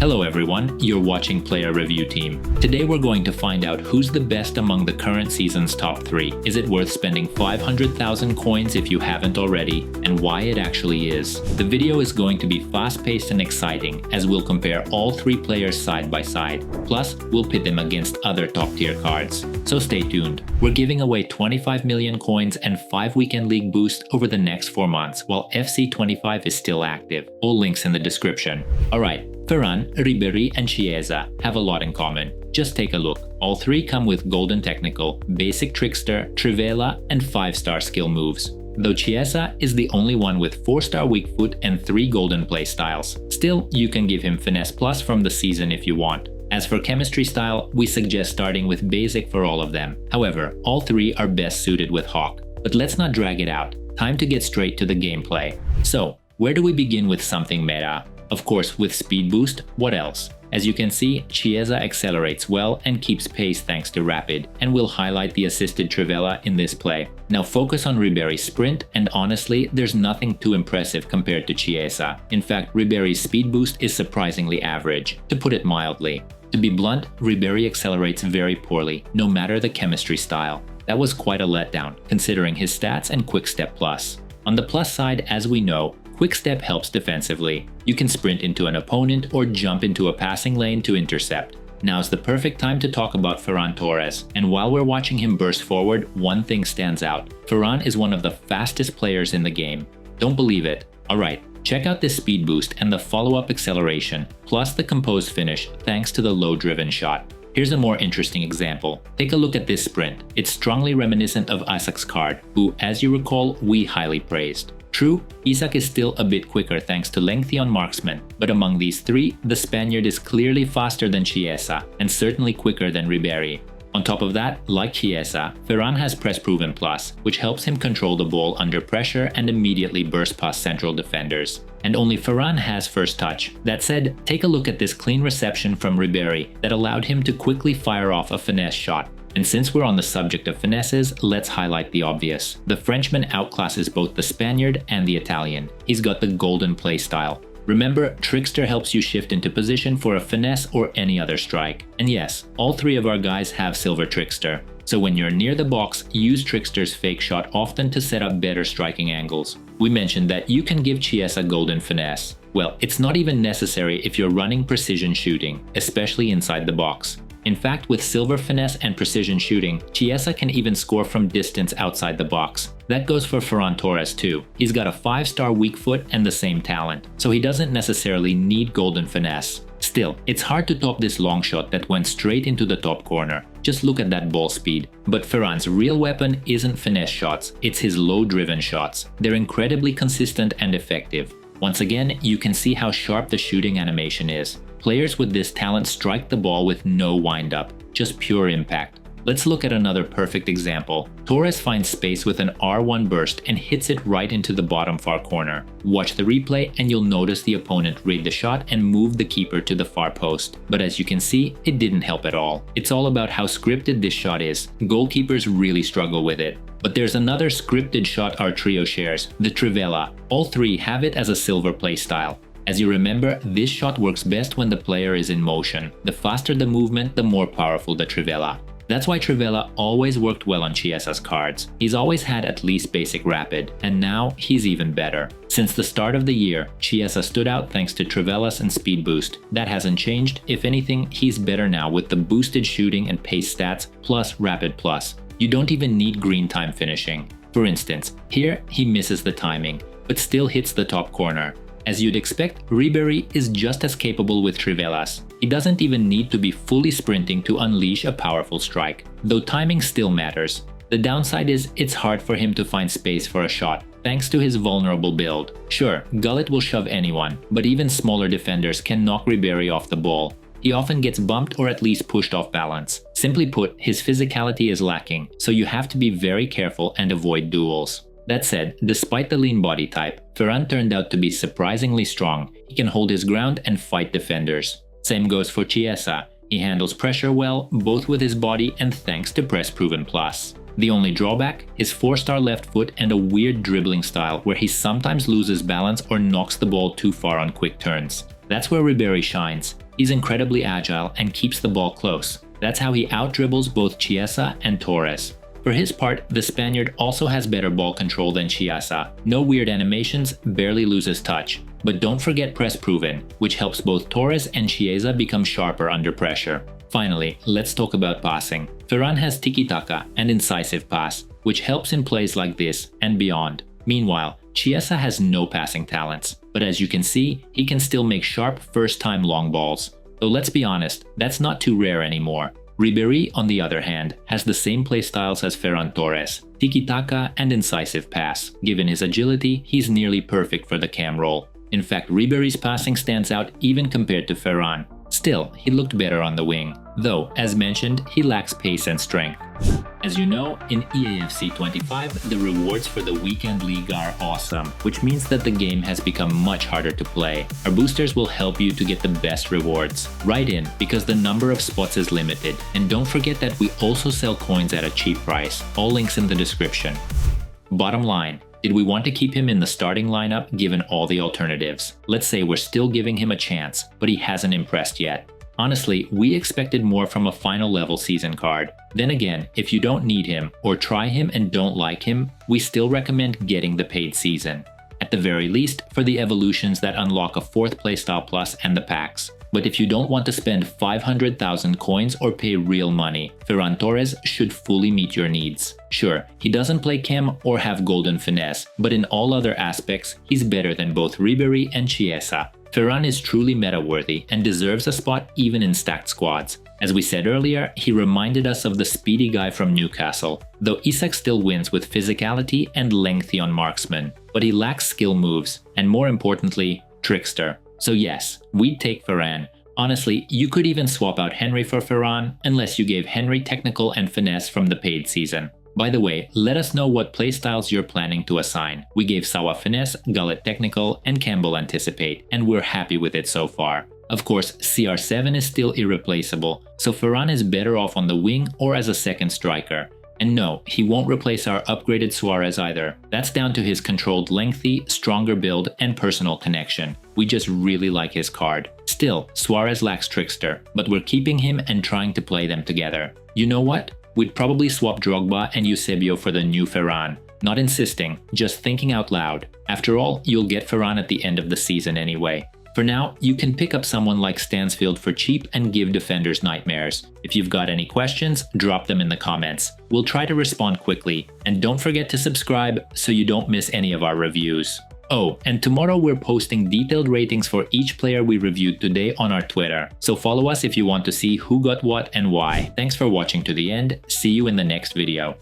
Hello everyone, you're watching Player Review Team. Today we're going to find out who's the best among the current season's top 3. Is it worth spending 500,000 coins if you haven't already, and why it actually is. The video is going to be fast-paced and exciting as we'll compare all 3 players side by side. Plus, we'll pit them against other top-tier cards. So stay tuned. We're giving away 25 million coins and 5 weekend league boosts over the next 4 months while FC25 is still active. All links in the description. Alright. Ferran, Ribery and Chiesa have a lot in common. Just take a look. All 3 come with Golden Technical, Basic Trickster, Travellas and 5-star skill moves. Though Chiesa is the only one with 4-star weak foot and 3 golden play styles. Still, you can give him Finesse Plus from the season if you want. As for chemistry style, we suggest starting with Basic for all of them. However, all 3 are best suited with Hawk. But let's not drag it out. Time to get straight to the gameplay. So, where do we begin with something meta? Of course, with speed boost, what else? As you can see, Chiesa accelerates well and keeps pace thanks to rapid, and we'll highlight the assisted Travellas in this play. Now focus on Ribery's sprint, and honestly, there's nothing too impressive compared to Chiesa. In fact, Ribery's speed boost is surprisingly average, to put it mildly. To be blunt, Ribery accelerates very poorly, no matter the chemistry style. That was quite a letdown, considering his stats and quick step plus. On the plus side, as we know, Quick Step helps defensively. You can sprint into an opponent or jump into a passing lane to intercept. Now's the perfect time to talk about FERRAN Torres, and while we're watching him burst forward, one thing stands out. Ferran is one of the fastest players in the game. Don't believe it? Alright, check out this speed boost and the follow-up acceleration, plus the composed finish thanks to the low-driven shot. Here's a more interesting example. Take a look at this sprint. It's strongly reminiscent of Isaac's card, who, as you recall, we highly praised. True, Isaac is still a bit quicker thanks to lengthy on marksman, but among these 3, the Spaniard is clearly faster than Chiesa, and certainly quicker than Ribery. On top of that, like Chiesa, Ferran has press proven plus, which helps him control the ball under pressure and immediately burst past central defenders. And only Ferran has first touch. That said, take a look at this clean reception from Ribery that allowed him to quickly fire off a finesse shot. And since we're on the subject of finesses, let's highlight the obvious. The Frenchman outclasses both the Spaniard and the Italian. He's got the golden play style. Remember, Trickster helps you shift into position for a finesse or any other strike. And yes, all 3 of our guys have Silver Trickster. So when you're near the box, use Trickster's fake shot often to set up better striking angles. We mentioned that you can give Chiesa golden finesse. Well, it's not even necessary if you're running precision shooting, especially inside the box. In fact, with silver finesse and precision shooting, Chiesa can even score from distance outside the box. That goes for FERRAN Torres too. He's got a 5-star weak foot and the same talent, so he doesn't necessarily need golden finesse. Still, it's hard to top this long shot that went straight into the top corner. Just look at that ball speed. But Ferran's real weapon isn't finesse shots, it's his low-driven shots. They're incredibly consistent and effective. Once again, you can see how sharp the shooting animation is. Players with this talent strike the ball with no wind-up, just pure impact. Let's look at another perfect example. Torres finds space with an R1 burst and hits it right into the bottom far corner. Watch the replay and you'll notice the opponent read the shot and move the keeper to the far post. But as you can see, it didn't help at all. It's all about how scripted this shot is. Goalkeepers really struggle with it. But there's another scripted shot our trio shares, the Travellas. All 3 have it as a silver play style. As you remember, this shot works best when the player is in motion. The faster the movement, the more powerful the Travellas. That's why Travellas always worked well on Chiesa's cards. He's always had at least basic rapid, and now he's even better. Since the start of the year, Chiesa stood out thanks to Travellas and speed boost. That hasn't changed. If anything, he's better now with the boosted shooting and pace stats plus rapid plus. You don't even need green time finishing. For instance, here he misses the timing, but still hits the top corner. As you'd expect, Ribery is just as capable with Travellas. He doesn't even need to be fully sprinting to unleash a powerful strike, though timing still matters. The downside is it's hard for him to find space for a shot, thanks to his vulnerable build. Sure, Gullit will shove anyone, but even smaller defenders can knock Ribery off the ball. He often gets bumped or at least pushed off balance. Simply put, his physicality is lacking, so you have to be very careful and avoid duels. That said, despite the lean body type, Ferran turned out to be surprisingly strong. He can hold his ground and fight defenders. Same goes for Chiesa. He handles pressure well, both with his body and thanks to press proven plus. The only drawback? His 4-star left foot and a weird dribbling style where he sometimes loses balance or knocks the ball too far on quick turns. That's where Ribery shines. He's incredibly agile and keeps the ball close. That's how he out-dribbles both Chiesa and Torres. For his part, the Spaniard also has better ball control than Chiesa. No weird animations, barely loses touch. But don't forget press proven, which helps both Torres and Chiesa become sharper under pressure. Finally, let's talk about passing. Ferran has tiki-taka and incisive pass, which helps in plays like this and beyond. Meanwhile, Chiesa has no passing talents, but as you can see, he can still make sharp first-time long balls. Though let's be honest, that's not too rare anymore. Ribery, on the other hand, has the same playstyles as Ferran Torres, tiki-taka and incisive pass. Given his agility, he's nearly perfect for the cam role. In fact, Ribery's passing stands out even compared to Ferran. Still, he looked better on the wing, though, as mentioned, he lacks pace and strength. As you know, in EAFC 25, the rewards for the Weekend League are awesome, which means that the game has become much harder to play. Our boosters will help you to get the best rewards. Write in, because the number of spots is limited. And don't forget that we also sell coins at a cheap price. All links in the description. Bottom line, did we want to keep him in the starting lineup given all the alternatives? Let's say we're still giving him a chance, but he hasn't impressed yet. Honestly, we expected more from a final level season card. Then again, if you don't need him or try him and don't like him, we still recommend getting the paid season. At the very least, for the evolutions that unlock a 4th playstyle plus and the packs. But if you don't want to spend 500,000 coins or pay real money, Ferran Torres should fully meet your needs. Sure, he doesn't play chem or have golden finesse, but in all other aspects, he's better than both Ribery and Chiesa. Ferran is truly meta-worthy and deserves a spot even in stacked squads. As we said earlier, he reminded us of the speedy guy from Newcastle, though Isak still wins with physicality and lengthy on marksman, but he lacks skill moves, and more importantly, trickster. So yes, we'd take Ferran. Honestly, you could even swap out Henry for Ferran, unless you gave Henry technical and finesse from the paid season. By the way, let us know what playstyles you're planning to assign. We gave Sawa finesse, Gullet technical, and Campbell anticipate, and we're happy with it so far. Of course, CR7 is still irreplaceable, so Ferran is better off on the wing or as a second striker. And no, he won't replace our upgraded Suarez either. That's down to his controlled lengthy, stronger build, and personal connection. We just really like his card. Still, Suarez lacks trickster, but we're keeping him and trying to play them together. You know what? We'd probably swap Drogba and Eusebio for the new Ferran. Not insisting, just thinking out loud. After all, you'll get Ferran at the end of the season anyway. For now, you can pick up someone like Stansfield for cheap and give defenders nightmares. If you've got any questions, drop them in the comments. We'll try to respond quickly. And don't forget to subscribe so you don't miss any of our reviews. Oh, and tomorrow we're posting detailed ratings for each player we reviewed today on our Twitter. So follow us if you want to see who got what and why. Thanks for watching to the end. See you in the next video.